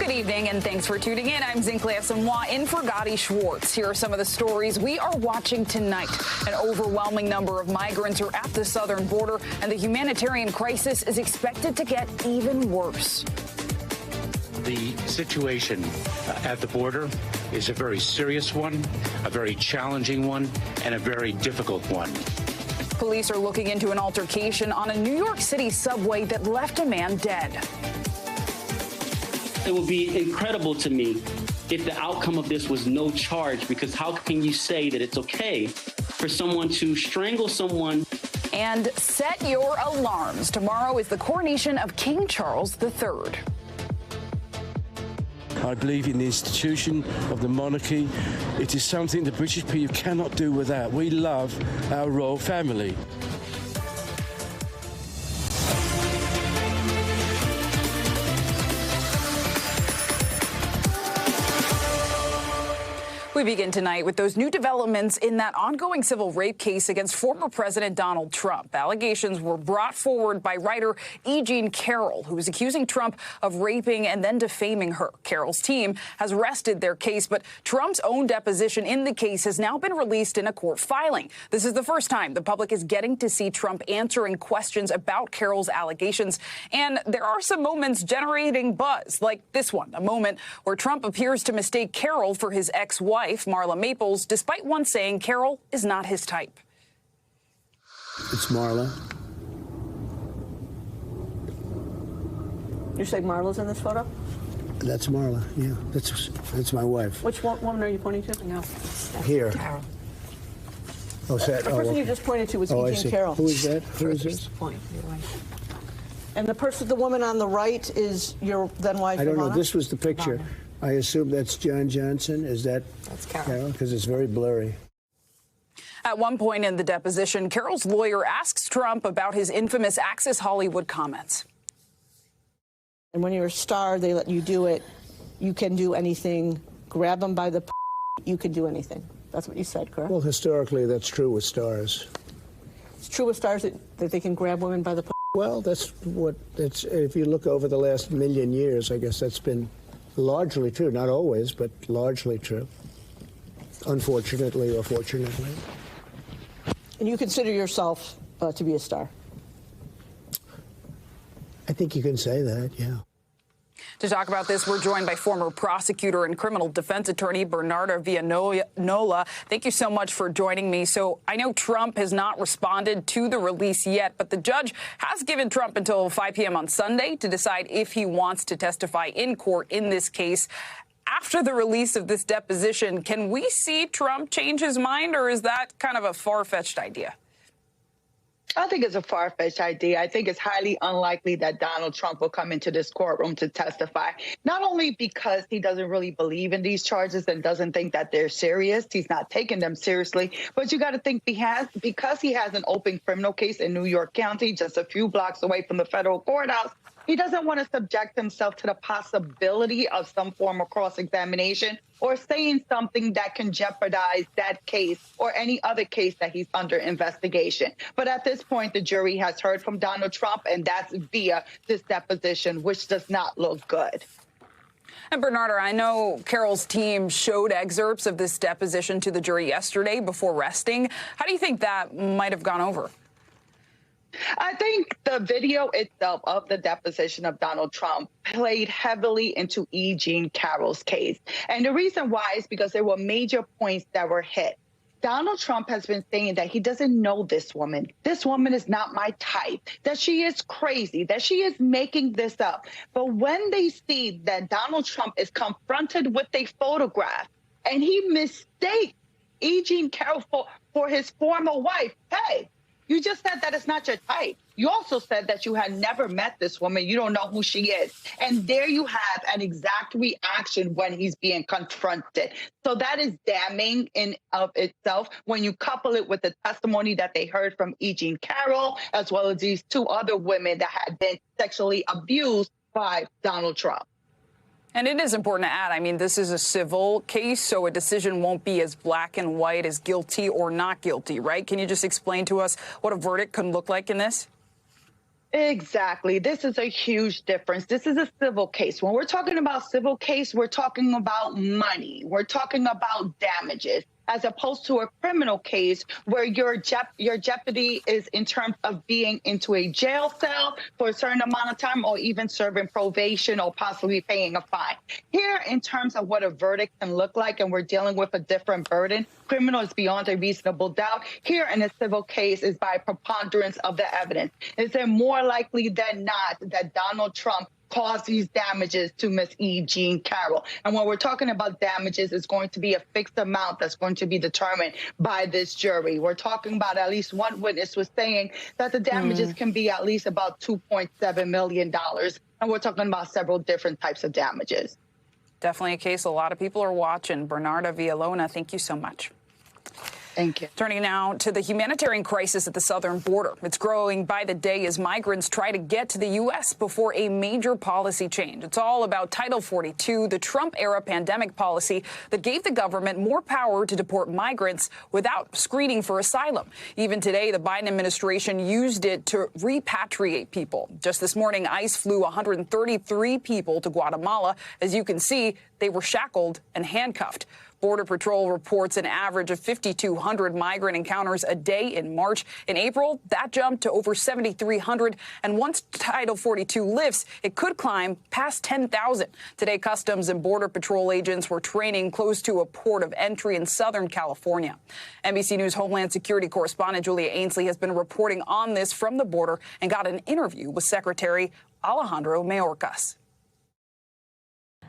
Good evening, and thanks for tuning in. I'm Zinklea Samoa in for Gadi, Schwartz. Here are some of the stories we are watching tonight. An overwhelming number of migrants are at the southern border, and the humanitarian crisis is expected to get even worse. The situation at the border is a very serious one, a very challenging one, and a very difficult one. Police are looking into an altercation on a New York City subway that left a man dead. It would be incredible to me if the outcome of this was no charge, because how can you say that it's okay for someone to strangle someone? And set your alarms. Tomorrow is the coronation of King Charles III. I believe in the institution of the monarchy. It is something the British people cannot do without. We love our royal family. We begin tonight with those new developments in that ongoing civil rape case against former President Donald Trump. Allegations were brought forward by writer E. Jean Carroll, who was accusing Trump of raping and then defaming her. Carroll's team has rested their case, but Trump's own deposition in the case has now been released in a court filing. This is the first time the public is getting to see Trump answering questions about Carroll's allegations. And there are some moments generating buzz, like this one, a moment where Trump appears to mistake Carroll for his ex-wife, Marla Maples, despite one saying Carroll is not his type. It's Marla. You say Marla's in this photo? That's Marla, yeah. That's my wife. Which woman are you pointing to? No. Here. Carroll. Oh, is that, the person you just pointed to was E. Jean Carroll. Who is that? Who is this? Point. And the woman on the right is your then wife, I don't know. Ivana? This was the picture. Ivana. I assume that's John Johnson. Is that That's Carroll? Because it's very blurry. At one point in the deposition, Carroll's lawyer asks Trump about his infamous Access Hollywood comments. And when you're a star, they let you do it. You can do anything. Grab them by the you can do anything. That's what you said, correct? Well, historically, that's true with stars. It's true with stars that they can grab women by the Well, if you look over the last million years, I guess that's been largely true. Not always, but largely true. Unfortunately or fortunately. And you consider yourself to be a star? I think you can say that, yeah. To talk about this, we're joined by former prosecutor and criminal defense attorney Bernardo Villanola. Thank you so much for joining me. So I know Trump has not responded to the release yet, but the judge has given Trump until 5 p.m. on Sunday to decide if he wants to testify in court in this case. After the release of this deposition, can we see Trump change his mind, or is that kind of a far-fetched idea? I think it's a far-fetched idea. I think it's highly unlikely that Donald Trump will come into this courtroom to testify, not only because he doesn't really believe in these charges and doesn't think that they're serious. He's not taking them seriously. But you got to think because he has an open criminal case in New York County, just a few blocks away from the federal courthouse. He doesn't want to subject himself to the possibility of some form of cross-examination or saying something that can jeopardize that case or any other case that he's under investigation. But at this point, the jury has heard from Donald Trump, and that's via this deposition, which does not look good. And Bernardo, I know Carroll's team showed excerpts of this deposition to the jury yesterday before resting. How do you think that might have gone over? I think the video itself of the deposition of Donald Trump played heavily into E. Jean Carroll's case. And the reason why is because there were major points that were hit. Donald Trump has been saying that he doesn't know this woman. This woman is not my type, that she is crazy, that she is making this up. But when they see that Donald Trump is confronted with a photograph and he mistakes E. Jean Carroll for his former wife, hey, you just said that it's not your type. You also said that you had never met this woman. You don't know who she is. And there you have an exact reaction when he's being confronted. So that is damning in of itself when you couple it with the testimony that they heard from E. Jean Carroll, as well as these two other women that had been sexually abused by Donald Trump. And it is important to add, I mean, this is a civil case, so a decision won't be as black and white as guilty or not guilty, right? Can you just explain to us what a verdict could look like in this? Exactly. This is a huge difference. This is a civil case. When we're talking about civil case, we're talking about money. We're talking about damages, as opposed to a criminal case where your jeopardy is in terms of being into a jail cell for a certain amount of time, or even serving probation or possibly paying a fine. Here, in terms of what a verdict can look like, and we're dealing with a different burden, criminal is beyond a reasonable doubt. Here in a civil case is by preponderance of the evidence. Is it more likely than not that Donald Trump caused these damages to Miss E. Jean Carroll? And when we're talking about damages, it's going to be a fixed amount that's going to be determined by this jury. We're talking about, at least one witness was saying that the damages can be at least about $2.7 million. And we're talking about several different types of damages. Definitely a case a lot of people are watching. Bernarda Villalona, thank you so much. Thank you. Turning now to the humanitarian crisis at the southern border. It's growing by the day as migrants try to get to the U.S. before a major policy change. It's all about Title 42, the Trump-era pandemic policy that gave the government more power to deport migrants without screening for asylum. Even today, the Biden administration used it to repatriate people. Just this morning, ICE flew 133 people to Guatemala. As you can see, they were shackled and handcuffed. Border Patrol reports an average of 5,200 migrant encounters a day in March. In April, that jumped to over 7,300. And once Title 42 lifts, it could climb past 10,000. Today, Customs and Border Patrol agents were training close to a port of entry in Southern California. NBC News Homeland Security correspondent Julia Ainsley has been reporting on this from the border and got an interview with Secretary Alejandro Mayorkas.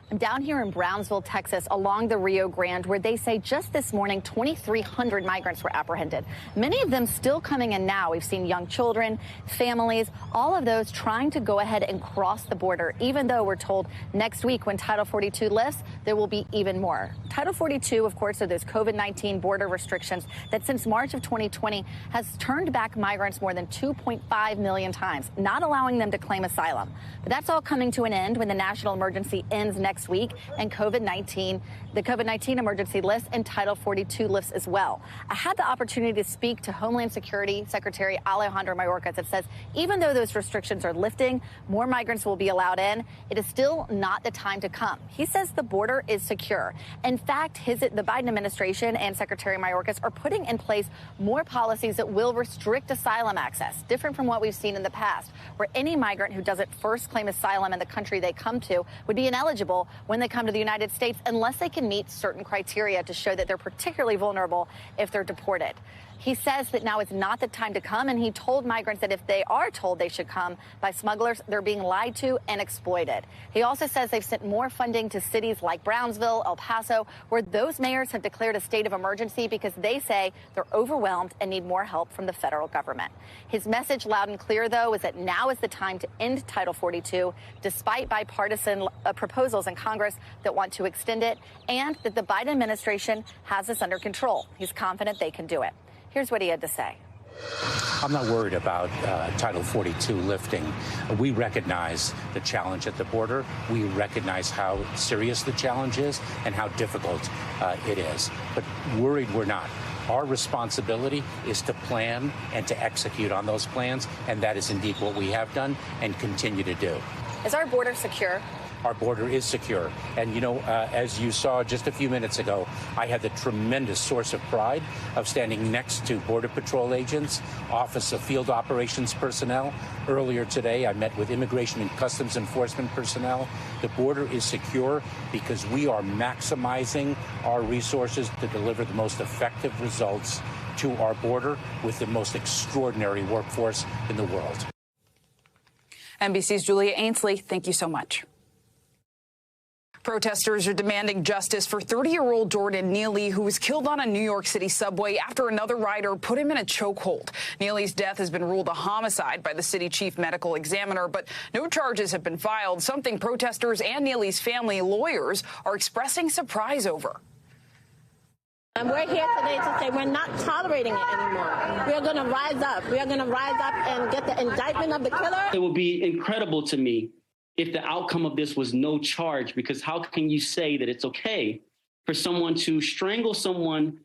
I'm down here in Brownsville, Texas, along the Rio Grande, where they say just this morning 2,300 migrants were apprehended. Many of them still coming in now. We've seen young children, families, all of those trying to go ahead and cross the border, even though we're told next week when Title 42 lifts, there will be even more. Title 42, of course, are those COVID-19 border restrictions that since March of 2020 has turned back migrants more than 2.5 million times, not allowing them to claim asylum. But that's all coming to an end when the national emergency ends next week, and the COVID-19 emergency lifts and Title 42 lifts as well. I had the opportunity to speak to Homeland Security Secretary Alejandro Mayorkas that says even though those restrictions are lifting, more migrants will be allowed in, it is still not the time to come. He says the border is secure. In fact, the Biden administration and Secretary Mayorkas are putting in place more policies that will restrict asylum access, different from what we've seen in the past, where any migrant who doesn't first claim asylum in the country they come to would be ineligible when they come to the United States unless they can meet certain criteria to show that they're particularly vulnerable if they're deported. He says that now is not the time to come, and he told migrants that if they are told they should come by smugglers, they're being lied to and exploited. He also says they've sent more funding to cities like Brownsville, El Paso, where those mayors have declared a state of emergency because they say they're overwhelmed and need more help from the federal government. His message, loud and clear, though, is that now is the time to end Title 42, despite bipartisan proposals in Congress that want to extend it, and that the Biden administration has this under control. He's confident they can do it. Here's what he had to say. I'm not worried about Title 42 lifting. We recognize the challenge at the border. We recognize how serious the challenge is and how difficult it is. But worried we're not. Our responsibility is to plan and to execute on those plans, and that is indeed what we have done and continue to do. Is our border secure? Our border is secure. And, you know, as you saw just a few minutes ago, I had the tremendous source of pride of standing next to Border Patrol agents, Office of Field Operations personnel. Earlier today, I met with Immigration and Customs Enforcement personnel. The border is secure because we are maximizing our resources to deliver the most effective results to our border with the most extraordinary workforce in the world. NBC's Julia Ainsley, thank you so much. Protesters are demanding justice for 30-year-old Jordan Neely, who was killed on a New York City subway after another rider put him in a chokehold. Neely's death has been ruled a homicide by the city chief medical examiner, but no charges have been filed, something protesters and Neely's family lawyers are expressing surprise over. And we're here today to say we're not tolerating it anymore. We are going to rise up. We are going to rise up and get the indictment of the killer. It would be incredible to me if the outcome of this was no charge, because how can you say that it's okay for someone to strangle someone?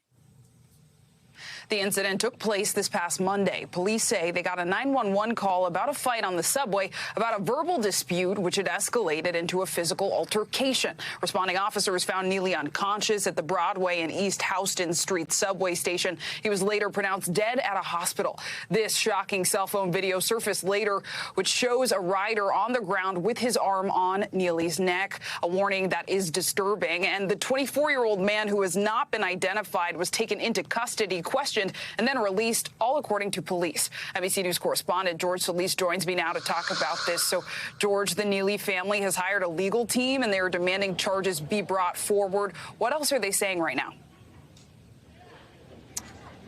The incident took place this past Monday. Police say they got a 911 call about a fight on the subway, about a verbal dispute which had escalated into a physical altercation. Responding officers found Neely unconscious at the Broadway and East Houston Street subway station. He was later pronounced dead at a hospital. This shocking cell phone video surfaced later, which shows a rider on the ground with his arm on Neely's neck, a warning that is disturbing. And the 24-year-old man who has not been identified was taken into custody, questioned, and then released, all according to police. NBC News correspondent George Solis joins me now to talk about this. So, George, the Neely family has hired a legal team, and they are demanding charges be brought forward. What else are they saying right now?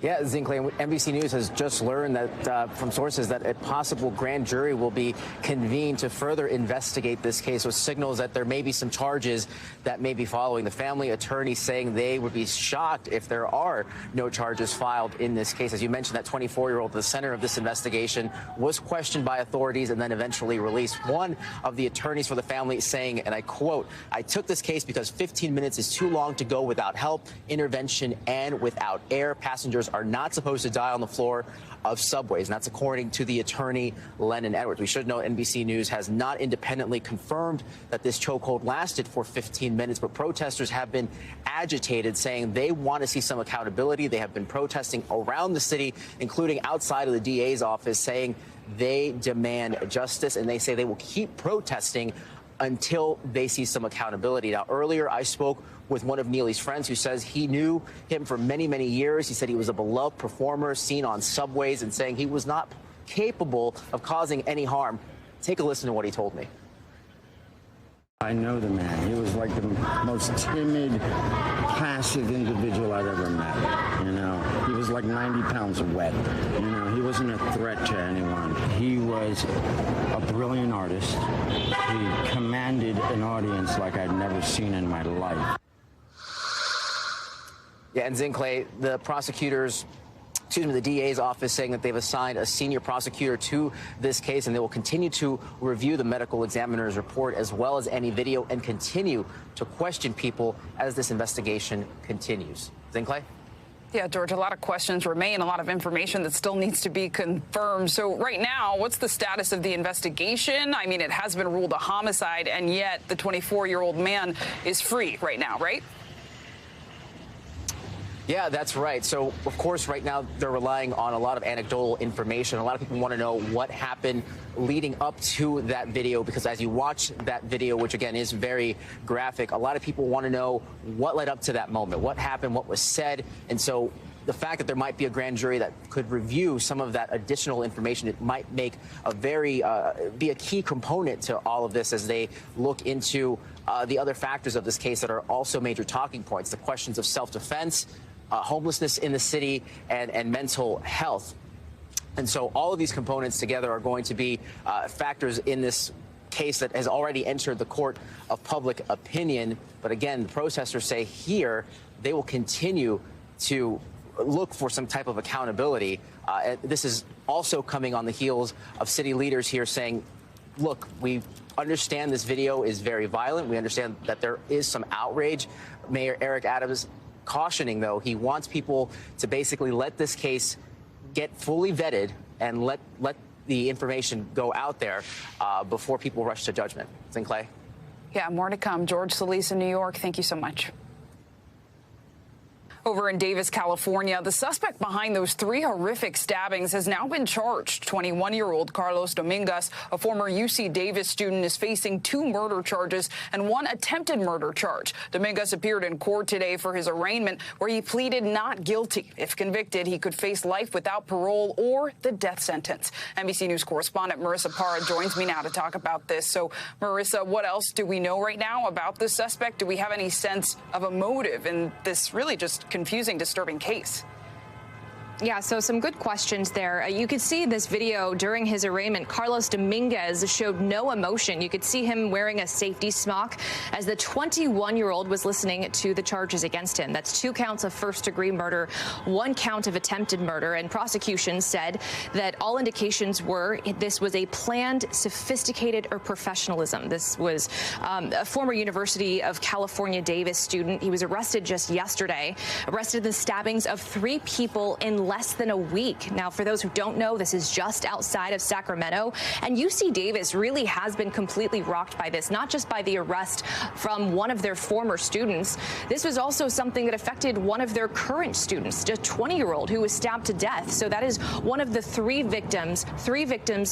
Yeah, Zinkley, NBC News has just learned that from sources that a possible grand jury will be convened to further investigate this case, with signals that there may be some charges that may be following. The family attorney saying they would be shocked if there are no charges filed in this case. As you mentioned, that 24-year-old, the center of this investigation, was questioned by authorities and then eventually released. One of the attorneys for the family saying, and I quote, "I took this case because 15 minutes is too long to go without help, intervention, and without air. Passengers are not supposed to die on the floor of subways." And that's according to the attorney, Lennon Edwards. We should know NBC News has not independently confirmed that this chokehold lasted for 15 minutes, but protesters have been agitated, saying they want to see some accountability. They have been protesting around the city, including outside of the DA's office, saying they demand justice, and they say they will keep protesting until they see some accountability. Now, earlier I spoke with one of Neely's friends who says he knew him for many, many years. He said he was a beloved performer seen on subways, and saying he was not capable of causing any harm. Take a listen to what he told me. I know the man. He was like the most timid, passive individual I've ever met. You know, he was like 90 pounds of wet. You know, he wasn't a threat to anyone. He was a brilliant artist. He commanded an audience like I'd never seen in my life. Yeah, and Zinkley, the prosecutors, the DA's office, saying that they've assigned a senior prosecutor to this case, and they will continue to review the medical examiner's report as well as any video, and continue to question people as this investigation continues. Zinkley? Yeah, George, a lot of questions remain, a lot of information that still needs to be confirmed. So right now, what's the status of the investigation? I mean, it has been ruled a homicide, and yet the 24-year-old man is free right now, right? Yeah, that's right. So, of course, right now they're relying on a lot of anecdotal information. A lot of people want to know what happened leading up to that video, because as you watch that video, which again is very graphic, a lot of people want to know what led up to that moment, what happened, what was said. And so the fact that there might be a grand jury that could review some of that additional information, it might make a be a key component to all of this as they look into the other factors of this case that are also major talking points, the questions of self-defense, homelessness in the city, and mental health. And so all of these components together are going to be factors in this case that has already entered the court of public opinion. But again, the protesters say here they will continue to look for some type of accountability. And this is also coming on the heels of city leaders here saying, look, we understand this video is very violent. We understand that there is some outrage. Mayor Eric Adams cautioning, though, he wants people to basically let this case get fully vetted and let the information go out there before people rush to judgment. Zinkley? Yeah, more to come. George Solis in New York, thank you so much. Over in Davis, California, the suspect behind those 3 horrific stabbings has now been charged. 21-year-old Carlos Dominguez, a former UC Davis student, is facing 2 murder charges and 1 attempted murder charge. Dominguez appeared in court today for his arraignment, where he pleaded not guilty. If convicted, he could face life without parole or the death sentence. NBC News correspondent Marissa Parra joins me now to talk about this. So, Marissa, what else do we know right now about this suspect? Do we have any sense of a motive in this really just confusing, disturbing case? Yeah, so some good questions there. You could see this video during his arraignment. Carlos Dominguez showed no emotion. You could see him wearing a safety smock as the 21-year-old was listening to the charges against him. That's 2 counts of first-degree murder, 1 count of attempted murder, and prosecution said that all indications were this was a planned, sophisticated, or professionalism. This was a former University of California Davis student. He was arrested just yesterday, arrested in the stabbings of 3 people in less than a week. Now, for those who don't know, this is just outside of Sacramento, and UC Davis really has been completely rocked by this, not just by the arrest from one of their former students. This was also something that affected one of their current students, a 20-year-old who was stabbed to death. So that is one of the 3 victims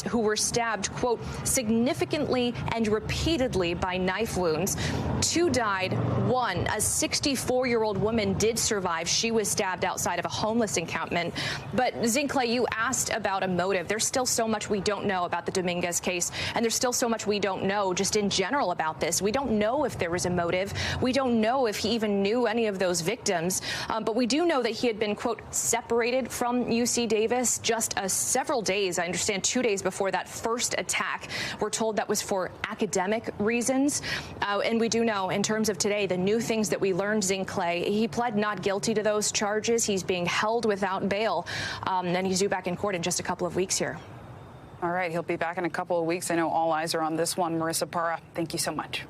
who were stabbed, quote, significantly and repeatedly by knife wounds. 2 died. 1, a 64-year-old woman, did survive. She was stabbed outside of a homeless encampment. But Zincle, you asked about a motive. There's still so much we don't know about the Dominguez case, and there's still so much we don't know just in general about this. We don't know if there was a motive. We don't know if he even knew any of those victims. But we do know that he had been, quote, separated from UC Davis just several days, I understand 2 days before that first attack. We're told that was for academic reasons. And we do know, in terms of today, the new things that we learned, Zincle, he pled not guilty to those charges. He's being held without bail, and he's due back in court in just a couple of weeks here. All right, he'll be back in a couple of weeks. I know all eyes are on this one. Marissa Parra, thank you so much.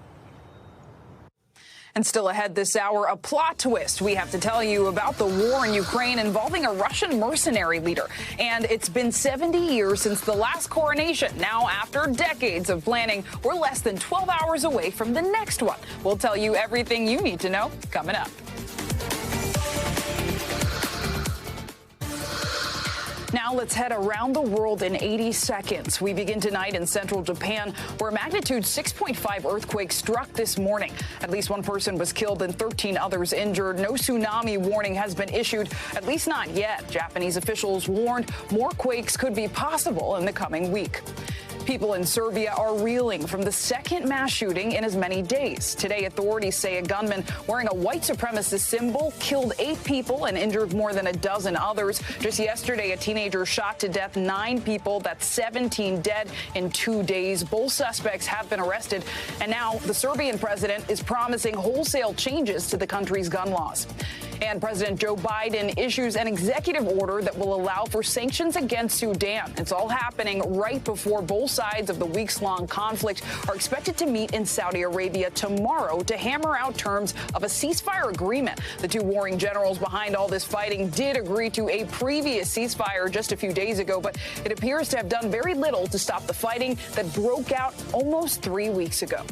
And still ahead this hour, a plot twist. We have to tell you about the war in Ukraine involving a Russian mercenary leader. And it's been 70 years since the last coronation. Now, after decades of planning, we're less than 12 hours away from the next one. We'll tell you everything you need to know coming up. Now let's head around the world in 80 seconds. We begin tonight in central Japan, where a magnitude 6.5 earthquake struck this morning. At least 1 person was killed and 13 others injured. No tsunami warning has been issued, at least not yet. Japanese officials warned more quakes could be possible in the coming week. People in Serbia are reeling from the second mass shooting in as many days. Today, authorities say a gunman wearing a white supremacist symbol killed 8 people and injured more than a dozen others. Just yesterday, a teenager shot to death 9 people. That's 17 dead in 2 days. Both suspects have been arrested. And now the Serbian president is promising wholesale changes to the country's gun laws. And President Joe Biden issues an executive order that will allow for sanctions against Sudan. It's all happening right before both sides of the weeks-long conflict are expected to meet in Saudi Arabia tomorrow to hammer out terms of a ceasefire agreement. The 2 warring generals behind all this fighting did agree to a previous ceasefire just a few days ago, but it appears to have done very little to stop the fighting that broke out almost 3 weeks ago.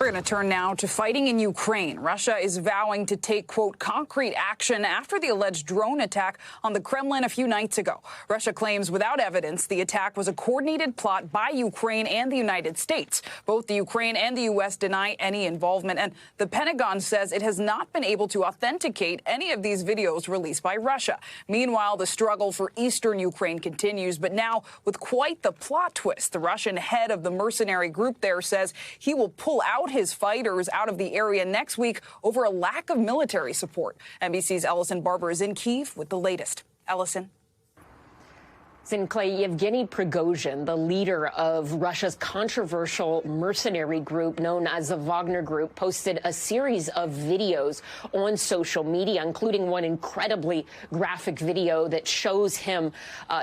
We're going to turn now to fighting in Ukraine. Russia is vowing to take, quote, concrete action after the alleged drone attack on the Kremlin a few nights ago. Russia claims without evidence the attack was a coordinated plot by Ukraine and the United States. Both the Ukraine and the U.S. deny any involvement, and the Pentagon says it has not been able to authenticate any of these videos released by Russia. Meanwhile, the struggle for eastern Ukraine continues, but now with quite the plot twist. The Russian head of the mercenary group there says he will pull out his fighters out of the area next week over a lack of military support. NBC's Ellison Barber is in Kyiv with the latest. Ellison. Zincle, Yevgeny Prigozhin, the leader of Russia's controversial mercenary group known as the Wagner Group, posted a series of videos on social media, including one incredibly graphic video that shows him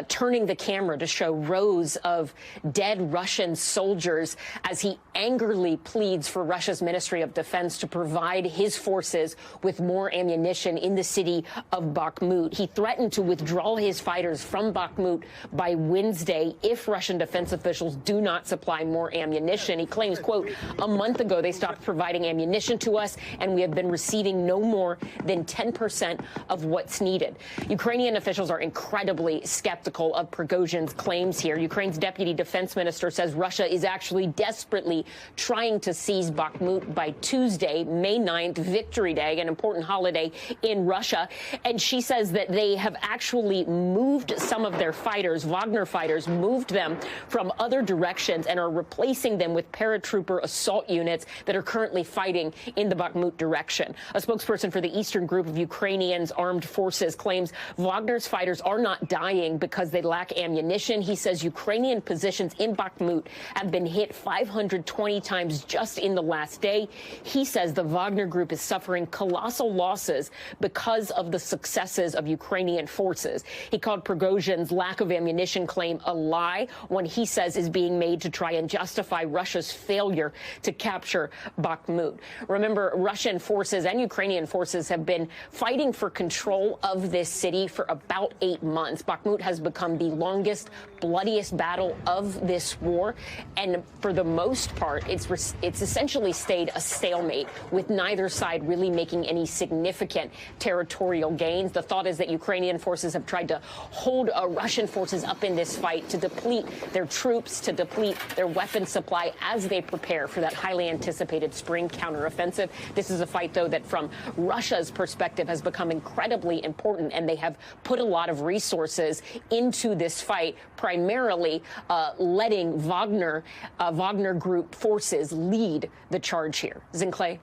turning the camera to show rows of dead Russian soldiers as he angrily pleads for Russia's Ministry of Defense to provide his forces with more ammunition in the city of Bakhmut. He threatened to withdraw his fighters from Bakhmut by Wednesday if Russian defense officials do not supply more ammunition. He claims, quote, a month ago they stopped providing ammunition to us and we have been receiving no more than 10% of what's needed. Ukrainian officials are incredibly skeptical of Prigozhin's claims here. Ukraine's deputy defense minister says Russia is actually desperately trying to seize Bakhmut by Tuesday, May 9th, Victory Day, an important holiday in Russia. And she says that they have actually moved some of their fighters Wagner fighters, moved them from other directions and are replacing them with paratrooper assault units that are currently fighting in the Bakhmut direction. A spokesperson for the Eastern Group of Ukrainians Armed Forces claims Wagner's fighters are not dying because they lack ammunition. He says Ukrainian positions in Bakhmut have been hit 520 times just in the last day. He says the Wagner Group is suffering colossal losses because of the successes of Ukrainian forces. He called Prigozhin's lack of ammunition claim a lie, one he says is being made to try and justify Russia's failure to capture Bakhmut. Remember, Russian forces and Ukrainian forces have been fighting for control of this city for about 8 months. Bakhmut has become the longest, bloodiest battle of this war, and for the most part, it's essentially stayed a stalemate, with neither side really making any significant territorial gains. The thought is that Ukrainian forces have tried to hold Russian forces up in this fight to deplete their troops, to deplete their weapon supply as they prepare for that highly anticipated spring counteroffensive. This is a fight, though, that from Russia's perspective has become incredibly important, and they have put a lot of resources into this fight, primarily letting Wagner Group forces lead the charge here. Zinclay.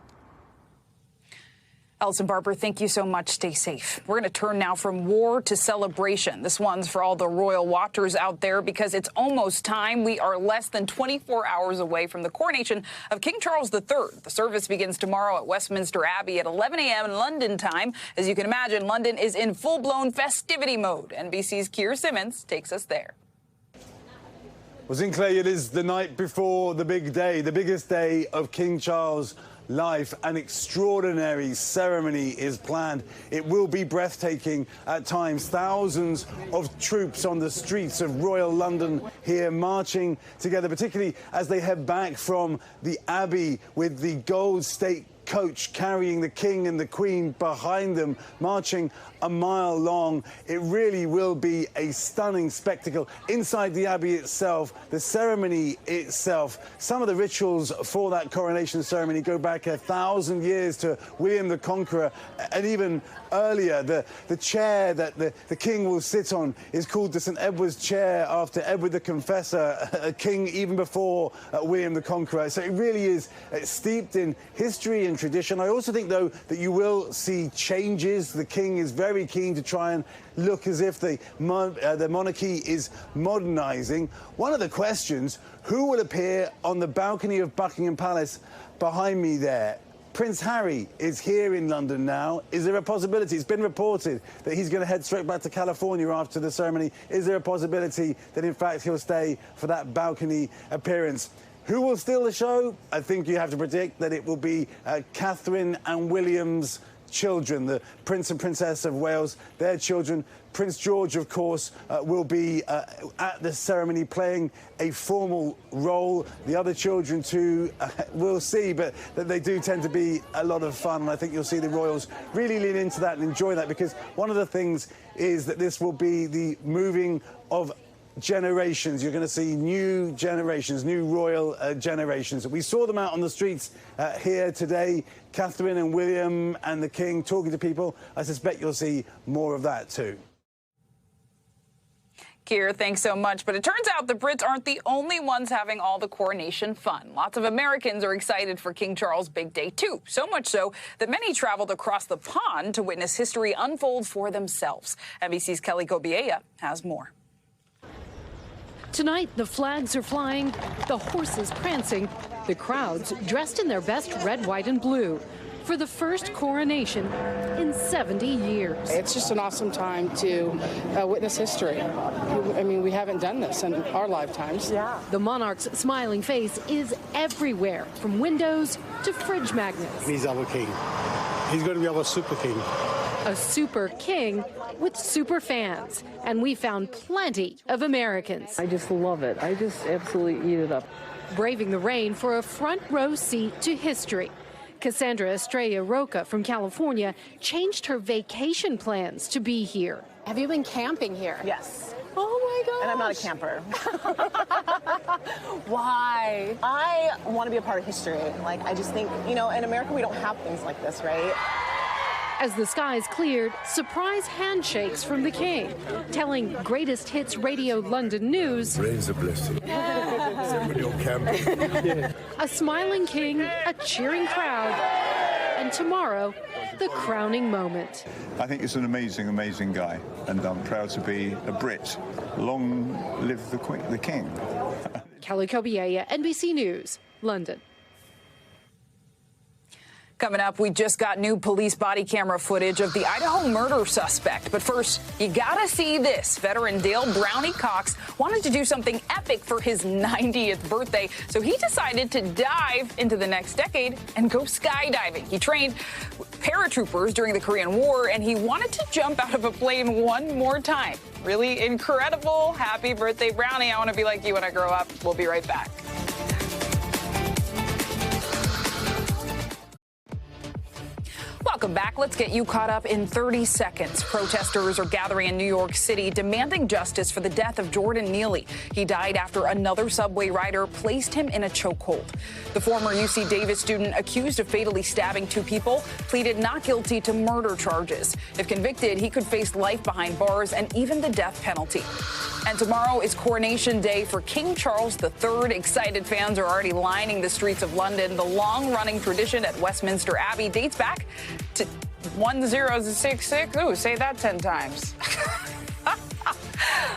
Alison Barber, thank you so much. Stay safe. We're going to turn now from war to celebration. This one's for all the royal watchers out there because it's almost time. We are less than 24 hours away from the coronation of King Charles III. The service begins tomorrow at Westminster Abbey at 11 a.m. London time. As you can imagine, London is in full-blown festivity mode. NBC's Keir Simmons takes us there. Well, Zinclay, it is the night before the big day, the biggest day of King Charles' life. An extraordinary ceremony is planned. It will be breathtaking at times. Thousands of troops on the streets of Royal London here marching together, particularly as they head back from the Abbey with the gold state coach carrying the King and the Queen behind them, marching a mile long. It really will be a stunning spectacle. Inside the Abbey itself, the ceremony itself, some of the rituals for that coronation ceremony go back 1,000 years to William the Conqueror, and even earlier. The chair that the King will sit on is called the St. Edward's chair, after Edward the Confessor, a king even before William the Conqueror. So it really is steeped in history and tradition. I also think, though, that you will see changes. The King is very keen to try and look as if the monarchy is modernising. One of the questions, who will appear on the balcony of Buckingham Palace behind me there? Prince Harry is here in London now. Is there a possibility? It's been reported that he's going to head straight back to California after the ceremony. Is there a possibility that, in fact, he'll stay for that balcony appearance? Who will steal the show? I think you have to predict that it will be Catherine and William's children, the Prince and Princess of Wales, their children. Prince George, of course, will be at the ceremony playing a formal role. The other children, too, we'll see, but they do tend to be a lot of fun. And I think you'll see the royals really lean into that and enjoy that, because one of the things is that this will be the moving of generations. You're going to see new generations, new royal generations. We saw them out on the streets here today, Catherine and William and the King talking to people. I suspect you'll see more of that too. Keir, thanks so much. But it turns out the Brits aren't the only ones having all the coronation fun. Lots of Americans are excited for King Charles' big day, too. So much so that many traveled across the pond to witness history unfold for themselves. NBC's Kelly Gobiella has more. Tonight, the flags are flying, the horses prancing, the crowds dressed in their best red, white, and blue for the first coronation in 70 years. It's just an awesome time to witness history. I mean, we haven't done this in our lifetimes. Yeah. The monarch's smiling face is everywhere, from windows to fridge magnets. He's our king. He's going to be our super king. A super king with super fans, and we found plenty of Americans. I just love it. I just absolutely eat it up. Braving the rain for a front row seat to history. Cassandra Estrella Roca from California changed her vacation plans to be here. Have you been camping here? Yes. Oh my gosh. And I'm not a camper. Why? I want to be a part of history. Like, I just think, you know, in America we don't have things like this, right? As the skies cleared, surprise handshakes from the king, telling Greatest Hits Radio London News, Rain's a blessing. a smiling king, a cheering crowd, and tomorrow, the crowning moment. I think it's an amazing, amazing guy, and I'm proud to be a Brit. Long live the king. Kelly Kobiella, NBC News, London. Coming up, we just got new police body camera footage of the Idaho murder suspect. But first, you gotta see this. Veteran Dale Brownie Cox wanted to do something epic for his 90th birthday, so he decided to dive into the next decade and go skydiving. He trained paratroopers during the Korean War, and he wanted to jump out of a plane one more time. Really incredible. Happy birthday, Brownie. I want to be like you when I grow up. We'll be right back. Welcome back. Let's get you caught up in 30 seconds. Protesters are gathering in New York City demanding justice for the death of Jordan Neely. He died after another subway rider placed him in a chokehold. The former UC Davis student accused of fatally stabbing two people pleaded not guilty to murder charges. If convicted, he could face life behind bars and even the death penalty. And tomorrow is Coronation Day for King Charles III. Excited fans are already lining the streets of London. The long-running tradition at Westminster Abbey dates back to 1066. Ooh, say that 10 times.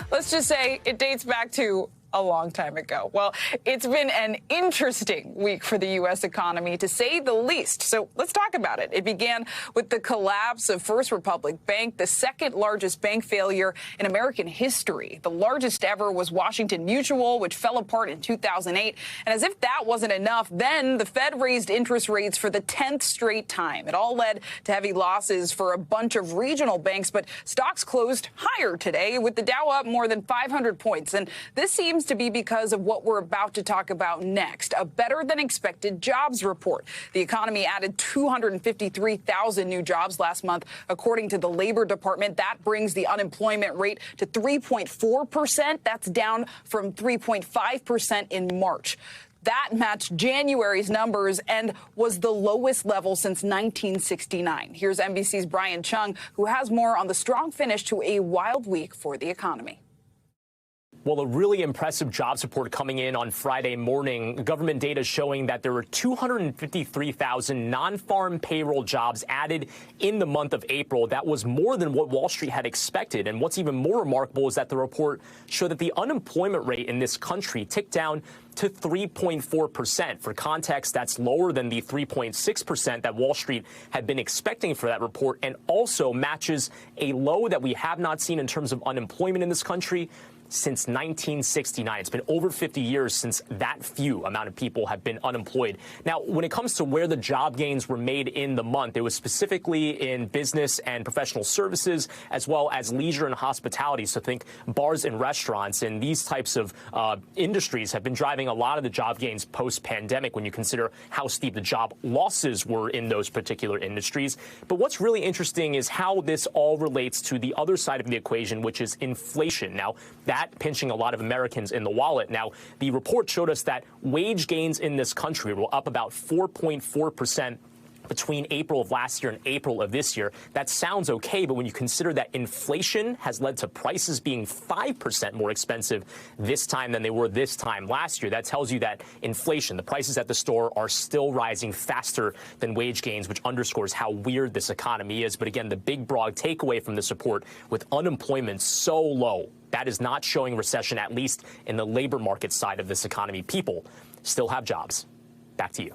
Let's just say it dates back to a long time ago. Well, it's been an interesting week for the U.S. economy, to say the least. So let's talk about it. It began with the collapse of First Republic Bank, the second largest bank failure in American history. The largest ever was Washington Mutual, which fell apart in 2008. And as if that wasn't enough, then the Fed raised interest rates for the 10th straight time. It all led to heavy losses for a bunch of regional banks, but stocks closed higher today, with the Dow up more than 500 points. And this seems to be because of what we're about to talk about next, a better-than-expected jobs report. The economy added 253,000 new jobs last month, according to the Labor Department. That brings the unemployment rate to 3.4%. That's down from 3.5% in March. That matched January's numbers and was the lowest level since 1969. Here's NBC's Brian Chung, who has more on the strong finish to a wild week for the economy. Well, a really impressive jobs report coming in on Friday morning. Government data showing that there were 253,000 non-farm payroll jobs added in the month of April. That was more than what Wall Street had expected. And what's even more remarkable is that the report showed that the unemployment rate in this country ticked down to 3.4%. For context, that's lower than the 3.6% that Wall Street had been expecting for that report, and also matches a low that we have not seen in terms of unemployment in this country since 1969. It's been over 50 years since that few amount of people have been unemployed. Now, when it comes to where the job gains were made in the month, it was specifically in business and professional services, as well as leisure and hospitality. So think bars and restaurants, and these types of industries have been driving a lot of the job gains post-pandemic when you consider how steep the job losses were in those particular industries. But what's really interesting is how this all relates to the other side of the equation, which is inflation. Now, that pinching a lot of Americans in the wallet. Now, the report showed us that wage gains in this country were up about 4.4% between April of last year and April of this year. That sounds okay, but when you consider that inflation has led to prices being 5% more expensive this time than they were this time last year, that tells you that inflation, the prices at the store, are still rising faster than wage gains, which underscores how weird this economy is. But again, the big broad takeaway from this report, with unemployment so low, that is not showing recession, at least in the labor market side of this economy. People still have jobs. Back to you.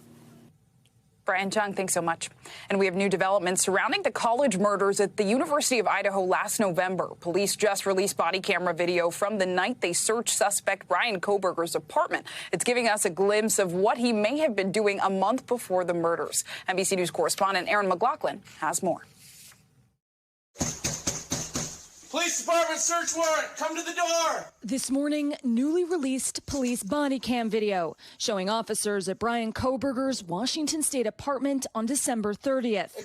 Brian Chung, thanks so much. And we have new developments surrounding the college murders at the University of Idaho last November. Police just released body camera video from the night they searched suspect Brian Koberger's apartment. It's giving us a glimpse of what he may have been doing a month before the murders. NBC News correspondent Aaron McLaughlin has more. Police Department search warrant, come to the door. This morning, newly released police body cam video showing officers at Brian Koberger's Washington State apartment on December 30th.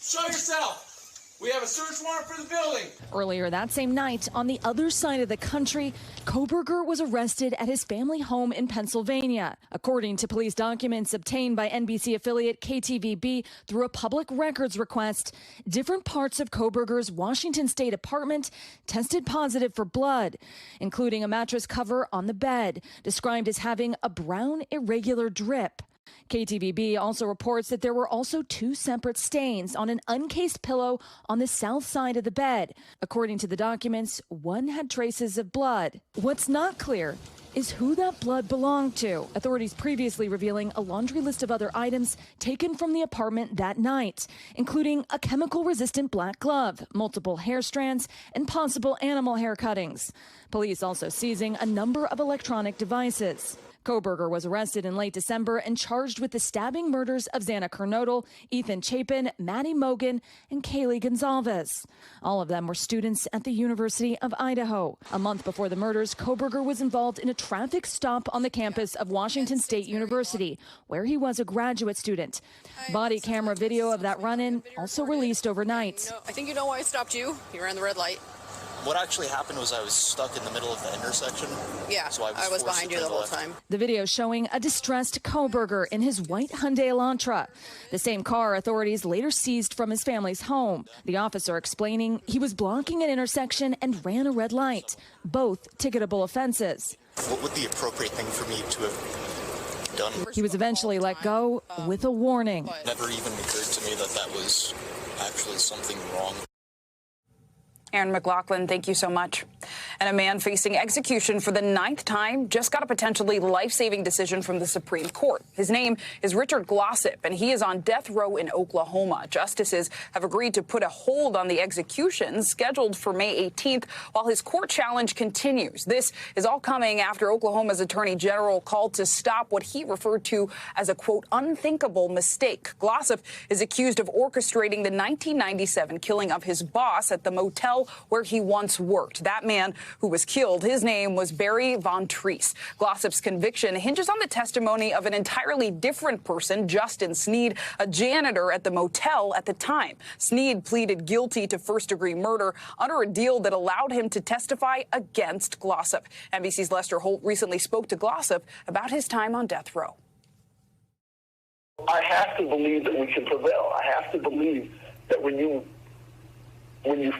Show yourself. We have a search warrant for the building. Earlier that same night, on the other side of the country, Kohberger was arrested at his family home in Pennsylvania. According to police documents obtained by NBC affiliate KTVB through a public records request, different parts of Kohberger's Washington state apartment tested positive for blood, including a mattress cover on the bed, described as having a brown irregular drip. KTVB also reports that there were also 2 separate stains on an uncased pillow on the south side of the bed. According to the documents, one had traces of blood. What's not clear is who that blood belonged to. Authorities previously revealing a laundry list of other items taken from the apartment that night, including a chemical-resistant black glove, multiple hair strands, and possible animal hair cuttings. Police also seizing a number of electronic devices. Kohberger was arrested in late December and charged with the stabbing murders of Xana Kernodle, Ethan Chapin, Maddie Mogan, and Kaylee Gonzalez. All of them were students at the University of Idaho. A month before the murders, Kohberger was involved in a traffic stop on the campus of Washington State University, where he was a graduate student. Body camera video of that run-in also released overnight. I think you know why I stopped you. You ran the red light. What actually happened was I was stuck in the middle of the intersection. Yeah, so I was behind you the whole time. The video showing a distressed Kohberger in his white Hyundai Elantra, the same car authorities later seized from his family's home. The officer explaining he was blocking an intersection and ran a red light, both ticketable offenses. What would the appropriate thing for me to have done? He was eventually let go with a warning. It never even occurred to me that that was actually something wrong. Aaron McLaughlin, thank you so much. And a man facing execution for the 9th time just got a potentially life-saving decision from the Supreme Court. His name is Richard Glossip, and he is on death row in Oklahoma. Justices have agreed to put a hold on the execution scheduled for May 18th while his court challenge continues. This is all coming after Oklahoma's Attorney General called to stop what he referred to as a, quote, unthinkable mistake. Glossip is accused of orchestrating the 1997 killing of his boss at the motel where he once worked. That man who was killed, his name was Barry Von Treese. Glossip's conviction hinges on the testimony of an entirely different person, Justin Sneed, a janitor at the motel at the time. Sneed pleaded guilty to first-degree murder under a deal that allowed him to testify against Glossip. NBC's Lester Holt recently spoke to Glossip about his time on death row. I have to believe that we can prevail. I have to believe that when you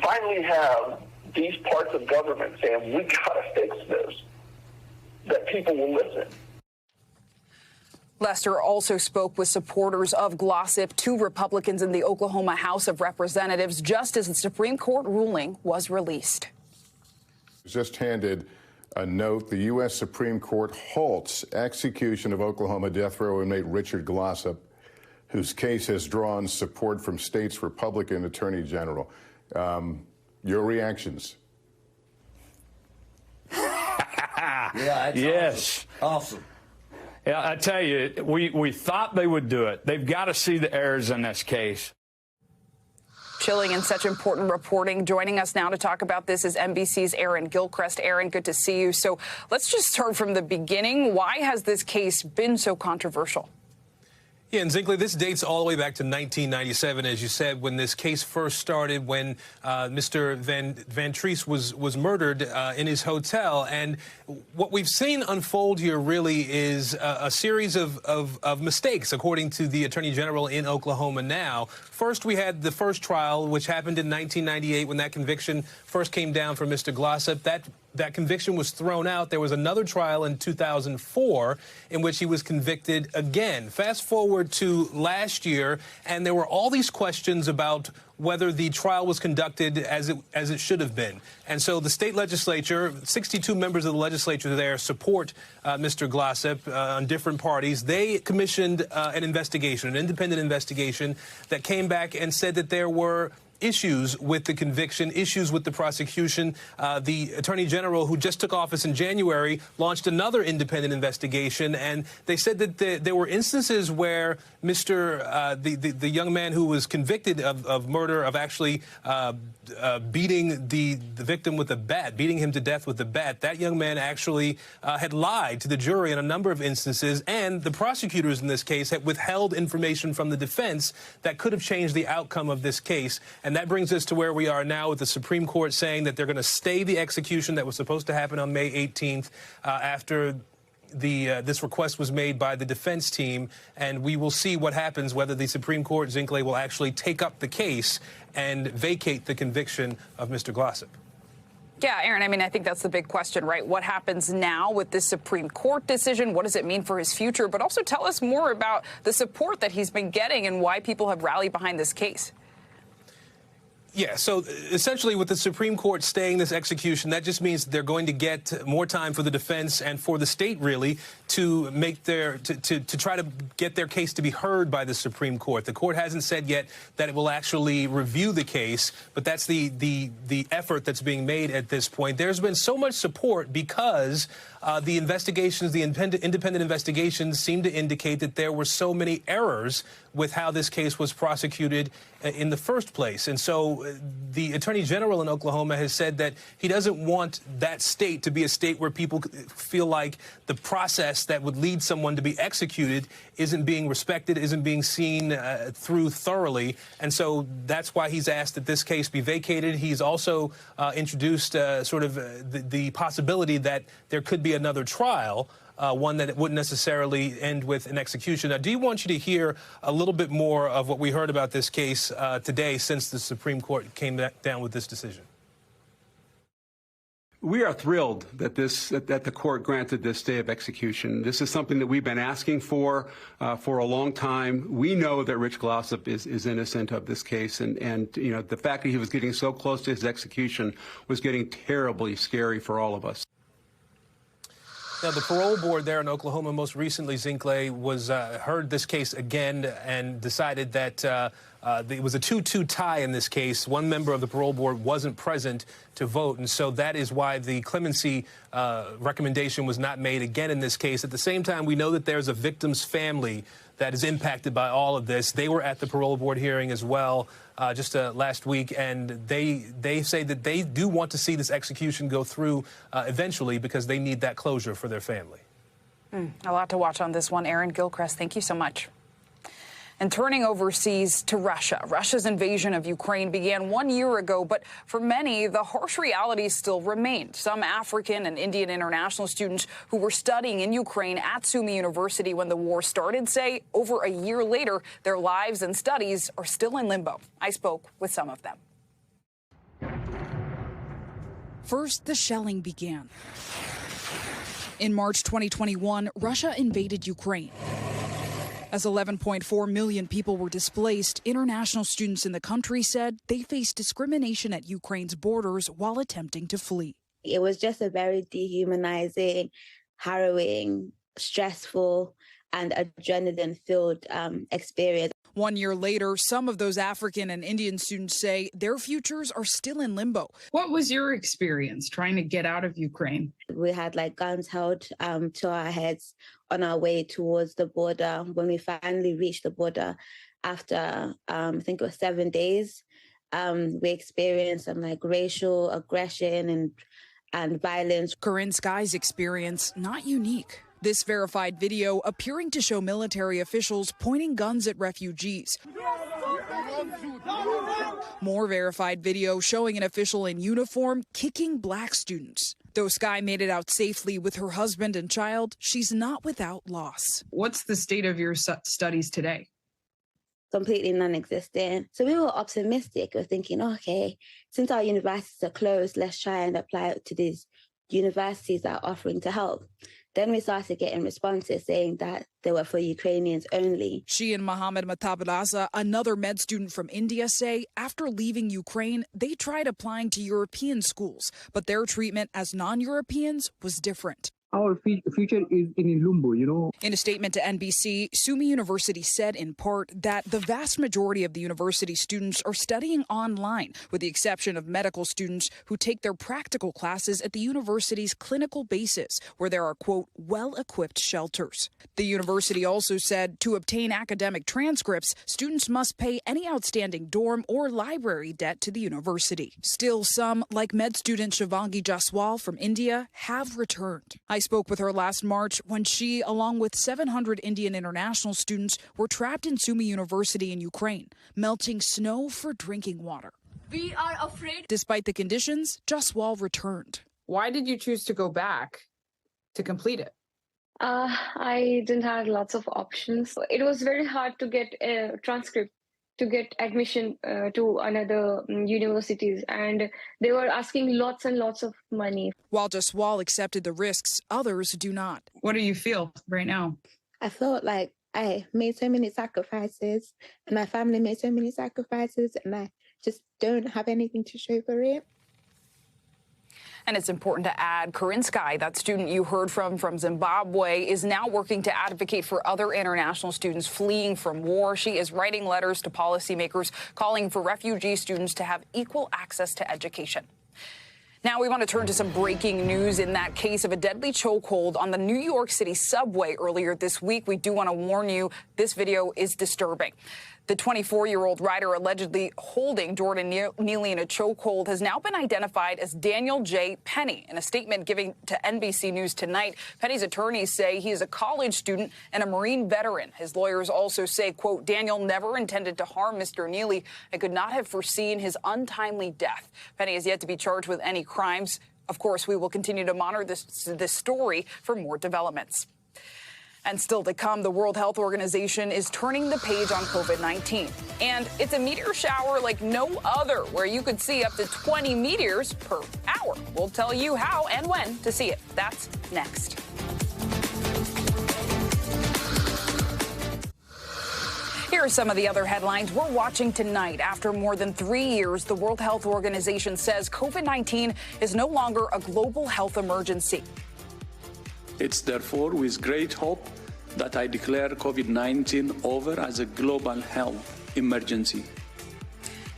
finally have these parts of government saying, we got to fix this, that people will listen. Lester also spoke with supporters of Glossip, 2 Republicans in the Oklahoma House of Representatives, just as the Supreme Court ruling was released. Just handed a note. The U.S. Supreme Court halts execution of Oklahoma death row inmate Richard Glossip, whose case has drawn support from state's Republican Attorney General. Your reactions? Yeah, yes. Awesome. Yeah, I tell you, we thought they would do it. They've got to see the errors in this case. Chilling and such important reporting. Joining us now to talk about this is NBC's Aaron Gilchrist. Aaron, good to see you. So let's just start from the beginning. Why has this case been so controversial? Yeah, and Zinkley, this dates all the way back to 1997, as you said, when this case first started, when Mr. Van Treese was murdered in his hotel. And what we've seen unfold here really is a series of mistakes, according to the Attorney General in Oklahoma now. First, we had the first trial, which happened in 1998 when that conviction first came down for Mr. Glossip. That conviction was thrown out. There was another trial in 2004 in which he was convicted again. Fast forward to last year, and there were all these questions about whether the trial was conducted as it should have been. And so the state legislature, 62 members of the legislature there support Mr. Glossip on different parties. They commissioned an investigation, an independent investigation that came back and said that there were issues with the conviction, issues with the prosecution. The Attorney General, who just took office in January, launched another independent investigation, and they said that there were instances where the young man who was convicted of murder, of actually beating the victim with a bat, beating him to death with a bat, that young man actually had lied to the jury in a number of instances, and the prosecutors in this case had withheld information from the defense that could have changed the outcome of this case. And And that brings us to where we are now with the Supreme Court saying that they're going to stay the execution that was supposed to happen on May 18th after this request was made by the defense team, and we will see what happens, whether the Supreme Court, Zinkley, will actually take up the case and vacate the conviction of Mr. Glossip. Yeah, Aaron, I mean, I think that's the big question, right? What happens now with this Supreme Court decision? What does it mean for his future? But also tell us more about the support that he's been getting and why people have rallied behind this case. Yeah, so essentially with the Supreme Court staying this execution, that just means they're going to get more time for the defense and for the state, really, to make to try to get their case to be heard by the Supreme Court. The court hasn't said yet that it will actually review the case, but that's the effort that's being made at this point. There's been so much support because the investigations, the independent investigations, seem to indicate that there were so many errors with how this case was prosecuted in the first place. And so the Attorney General in Oklahoma has said that he doesn't want that state to be a state where people feel like the process that would lead someone to be executed isn't being respected, isn't being seen through thoroughly. And so that's why he's asked that this case be vacated. He's also introduced sort of the possibility that there could be another trial, one that it wouldn't necessarily end with an execution. I do want you to hear a little bit more of what we heard about this case today since the Supreme Court came down with this decision. We are thrilled that the court granted this stay of execution. This is something that we've been asking for a long time. We know that Rich Glossip is innocent of this case, and you know, the fact that he was getting so close to his execution was getting terribly scary for all of us. Now, the parole board there in Oklahoma most recently, Zinkley, heard this case again and decided that it was a 2-2 tie in this case. One member of the parole board wasn't present to vote, and so that is why the clemency recommendation was not made again in this case. At the same time, we know that there's a victim's family that is impacted by all of this. They were at the parole board hearing as well just last week, and they say that they do want to see this execution go through eventually because they need that closure for their family. A lot to watch on this one. Aaron Gilchrist, thank you so much. And turning overseas to Russia. Russia's invasion of Ukraine began 1 year ago, but for many, the harsh realities still remained. Some African and Indian international students who were studying in Ukraine at Sumy University when the war started say over a year later, their lives and studies are still in limbo. I spoke with some of them. First, the shelling began. In March 2021, Russia invaded Ukraine. As 11.4 million people were displaced, international students in the country said they faced discrimination at Ukraine's borders while attempting to flee. It was just a very dehumanizing, harrowing, stressful, and adrenaline-filled experience. 1 year later, some of those African and Indian students say their futures are still in limbo. What was your experience trying to get out of Ukraine? We had guns held to our heads on our way towards the border. When we finally reached the border after, I think it was 7 days, we experienced some racial aggression and violence. Corinne Skye's experience, not unique. This verified video appearing to show military officials pointing guns at refugees. More verified video showing an official in uniform kicking black students. Though Skye made it out safely with her husband and child, she's not without loss. What's the state of your studies today? Completely non-existent. So we were optimistic. We're thinking, okay, since our universities are closed, let's try and apply to these universities that are offering to help. Then we started getting responses saying that they were for Ukrainians only. She and Mohammed Matabaraza, another med student from India, say after leaving Ukraine, they tried applying to European schools, but their treatment as non-Europeans was different. Our future is in limbo, you know. In a statement to NBC, Sumy University said in part that the vast majority of the university students are studying online, with the exception of medical students who take their practical classes at the university's clinical bases, where there are, quote, well-equipped shelters. The university also said to obtain academic transcripts, students must pay any outstanding dorm or library debt to the university. Still, some, like med student Shivangi Jaswal from India, have returned. I spoke with her last March when she, along with 700 Indian international students, were trapped in Sumy University in Ukraine, melting snow for drinking water. We are afraid. Despite the conditions, Jaswal returned. Why did you choose to go back to complete it? I didn't have lots of options. It was very hard to get a transcript, to get admission to another universities, and they were asking lots and lots of money. While Jaswal accepted the risks, others do not. What do you feel right now? I felt like I made so many sacrifices, and my family made so many sacrifices, and I just don't have anything to show for it. And it's important to add, Corinne Sky, that student you heard from Zimbabwe, is now working to advocate for other international students fleeing from war. She is writing letters to policymakers calling for refugee students to have equal access to education. Now we want to turn to some breaking news in that case of a deadly chokehold on the New York City subway earlier this week. We do want to warn you, this video is disturbing. The 24-year-old rider allegedly holding Jordan Neely in a chokehold has now been identified as Daniel J. Penny. In a statement given to NBC News tonight, Penny's attorneys say he is a college student and a Marine veteran. His lawyers also say, quote, Daniel never intended to harm Mr. Neely and could not have foreseen his untimely death. Penny is yet to be charged with any crimes. Of course, we will continue to monitor this story for more developments. And still to come, the World Health Organization is turning the page on COVID-19. And it's a meteor shower like no other, where you could see up to 20 meteors per hour. We'll tell you how and when to see it. That's next. Here are some of the other headlines we're watching tonight. After more than 3 years, the World Health Organization says COVID-19 is no longer a global health emergency. It's therefore with great hope that I declare COVID-19 over as a global health emergency.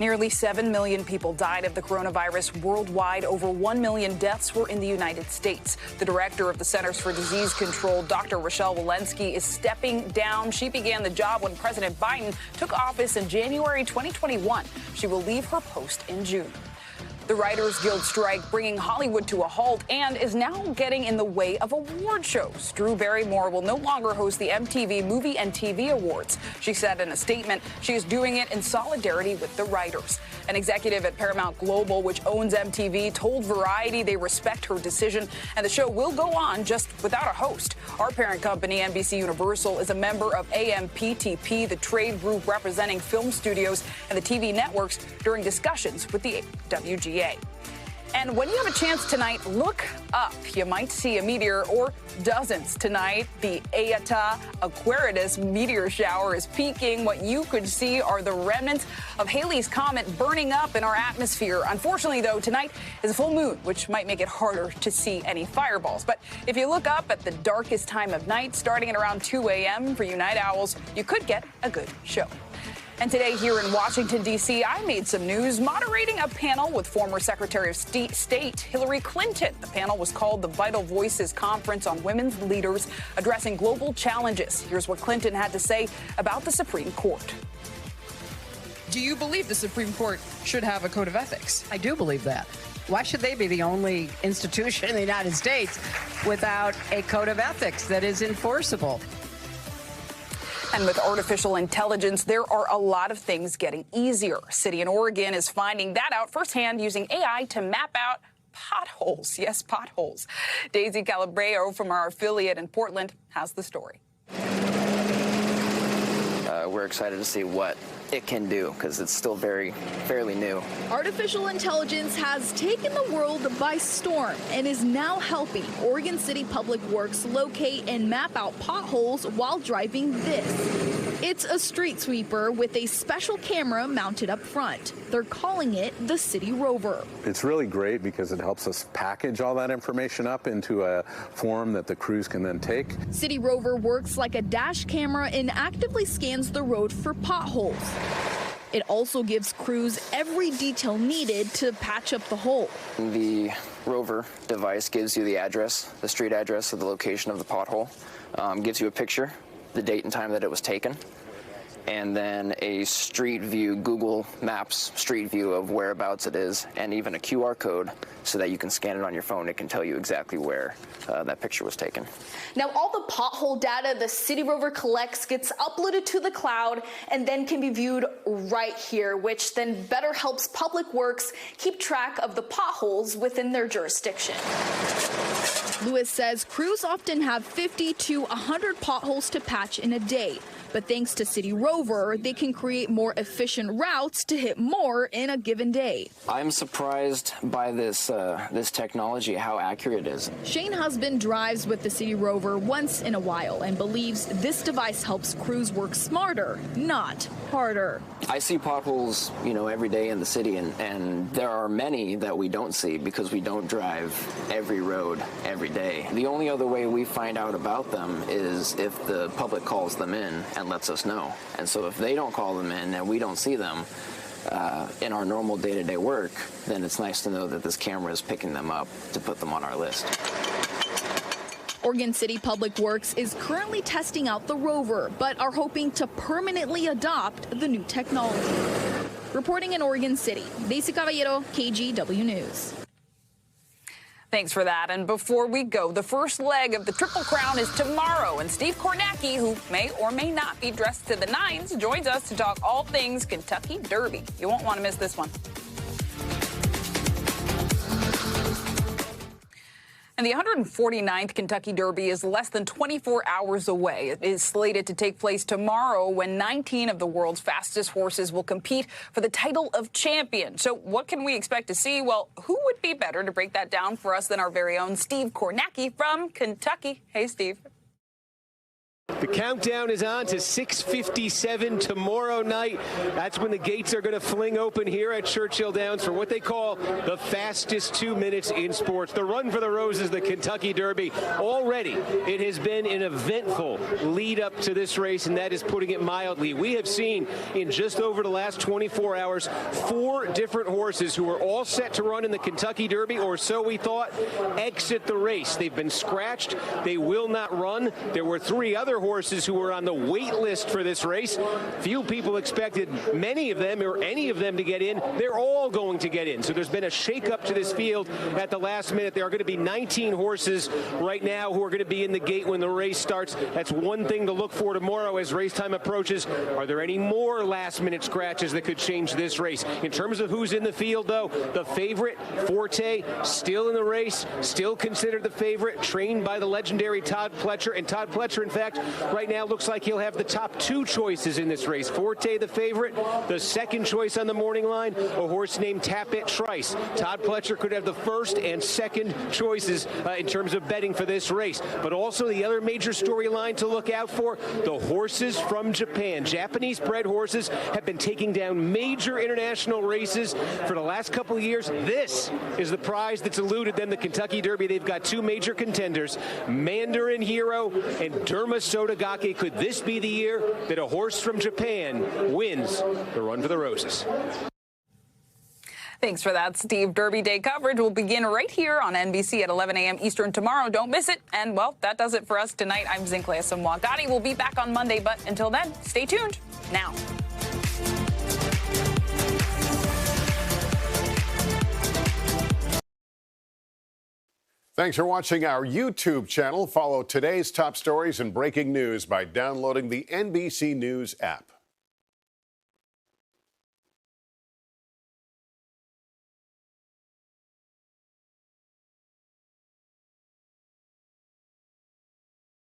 Nearly 7 million people died of the coronavirus worldwide. Over 1 million deaths were in the United States. The director of the Centers for Disease Control, Dr. Rochelle Walensky, is stepping down. She began the job when President Biden took office in January 2021. She will leave her post in June. The Writers Guild strike bringing Hollywood to a halt and is now getting in the way of award shows. Drew Barrymore will no longer host the MTV Movie and TV Awards. She said in a statement she is doing it in solidarity with the writers. An executive at Paramount Global, which owns MTV, told Variety they respect her decision and the show will go on just without a host. Our parent company, NBC Universal, is a member of AMPTP, the trade group representing film studios and the TV networks, during discussions with the WGA. And when you have a chance tonight, look up. You might see a meteor or dozens tonight. The Eta Aquarius meteor shower is peaking. What you could see are the remnants of Halley's Comet burning up in our atmosphere. Unfortunately, though, tonight is a full moon, which might make it harder to see any fireballs. But if you look up at the darkest time of night, starting at around 2 a.m. for you night owls, you could get a good show. And today here in Washington, D.C., I made some news moderating a panel with former Secretary of State Hillary Clinton. The panel was called the Vital Voices Conference on Women's Leaders Addressing Global Challenges. Here's what Clinton had to say about the Supreme Court. Do you believe the Supreme Court should have a code of ethics? I do believe that. Why should they be the only institution in the United States without a code of ethics that is enforceable? And with artificial intelligence, there are a lot of things getting easier. A city in Oregon is finding that out firsthand using AI to map out potholes. Yes, potholes. Daisy Calabreo from our affiliate in Portland has the story. We're excited to see what it can do because it's still fairly new. Artificial intelligence has taken the world by storm and is now helping Oregon City Public Works locate and map out potholes while driving this. It's a street sweeper with a special camera mounted up front. They're calling it the City Rover. It's really great because it helps us package all that information up into a form that the crews can then take. City Rover works like a dash camera and actively scans the road for potholes. It also gives crews every detail needed to patch up the hole. The Rover device gives you the address, the street address of the location of the pothole, gives you a picture, the date and time that it was taken, and then a street view, Google Maps street view of whereabouts it is, and even a QR code so that you can scan it on your phone. It can tell you exactly where that picture was taken. Now, all the pothole data the City Rover collects gets uploaded to the cloud and then can be viewed right here, which then better helps Public Works keep track of the potholes within their jurisdiction. Lewis says crews often have 50 to 100 potholes to patch in a day. But thanks to City Rover, they can create more efficient routes to hit more in a given day. I'm surprised by this technology, how accurate it is. Shane Husband drives with the City Rover once in a while and believes this device helps crews work smarter, not harder. I see potholes, every day in the city, and there are many that we don't see because we don't drive every road every day. The only other way we find out about them is if the public calls them in and lets us know. And so if they don't call them in and we don't see them in our normal day-to-day work, then it's nice to know that this camera is picking them up to put them on our list. Oregon City Public Works is currently testing out the Rover, but are hoping to permanently adopt the new technology. Reporting in Oregon City, Daisy Caballero, KGW News. Thanks for that. And before we go, the first leg of the Triple Crown is tomorrow. And Steve Kornacki, who may or may not be dressed to the nines, joins us to talk all things Kentucky Derby. You won't want to miss this one. And the 149th Kentucky Derby is less than 24 hours away. It is slated to take place tomorrow when 19 of the world's fastest horses will compete for the title of champion. So what can we expect to see? Well, who would be better to break that down for us than our very own Steve Kornacki from Kentucky? Hey, Steve. The countdown is on to 6:57 tomorrow night. That's when the gates are going to fling open here at Churchill Downs for what they call the fastest 2 minutes in sports. The Run for the Roses, the Kentucky Derby. Already, it has been an eventful lead up to this race, and that is putting it mildly. We have seen in just over the last 24 hours 4 different horses who were all set to run in the Kentucky Derby, or so we thought, exit the race. They've been scratched. They will not run. There were 3 other horses who were on the wait list for this race. Few people expected many of them or any of them to get in. They're all going to get in. So there's been a shakeup to this field at the last minute. There are going to be 19 horses right now who are going to be in the gate when the race starts. That's one thing to look for tomorrow as race time approaches. Are there any more last-minute scratches that could change this race? In terms of who's in the field, though, the favorite, Forte, still in the race, still considered the favorite, trained by the legendary Todd Pletcher. And Todd Pletcher, in fact, right now looks like he'll have the top 2 choices in this race. Forte, the favorite. The second choice on the morning line, a horse named Tapit Trice. Todd Pletcher could have the first and second choices in terms of betting for this race. But also the other major storyline to look out for, the horses from Japan. Japanese-bred horses have been taking down major international races for the last couple of years. This is the prize that's eluded them, the Kentucky Derby. They've got 2 major contenders, Mandarin Hero and Derma Sotogake. Could this be the year that a horse from Japan wins the Run for the Roses? Thanks for that, Steve. Derby Day coverage will begin right here on NBC at 11 a.m. Eastern tomorrow. Don't miss it. And, well, that does it for us tonight. I'm Zinklea Asamoah. Gadi will be back on Monday, but until then, stay tuned. Now. Thanks for watching our YouTube channel. Follow today's top stories and breaking news by downloading the NBC News app.